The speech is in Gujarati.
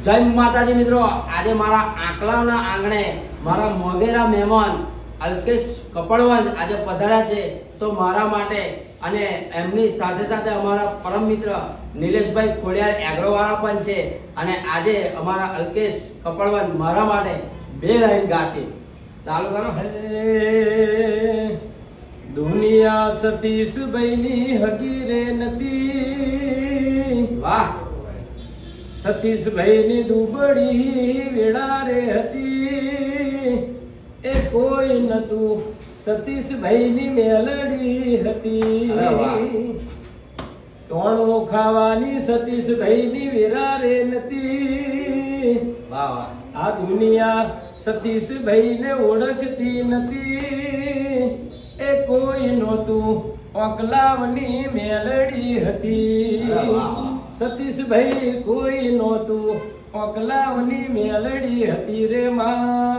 જય માતાજી મિત્રો, આજે મારા આંકલાના આંગણે મારા મોગેરા મહેમાન અલ્કેશ કપડવંત આજે પધાર્યા છે. તો મારા માટે અને એમની સાથે સાથે અમારા પરમ મિત્ર નિલેશભાઈ ખોડિયાર એગ્રોવાળા પણ છે. અને આજે અમારા અલ્કેશ કપડવંત મારા માટે 2 લાઈન ગાશે. ચાલુ કરો. દુનિયા સતીશભાઈની હગીરે નથી. વાહ. સતીશભાઈની દુબળી વેળા રે હતી, એ કોઈ નતું સતીશભાઈની મેલડી હતી. અરે વાહ. ટોણો ખાવાની સતીશભાઈની વેરા રે નથી. વાહ વાહ. આ દુનિયા સતીશભાઈને ઓળખતી નથી, એ કોઈ નહોતું ઓકલાવની મેલડી હતી. અરે વાહ વાહ. સતીશભાઈ કોઈ નહોતું ઓકલાવની મેલડી હતી રે માં.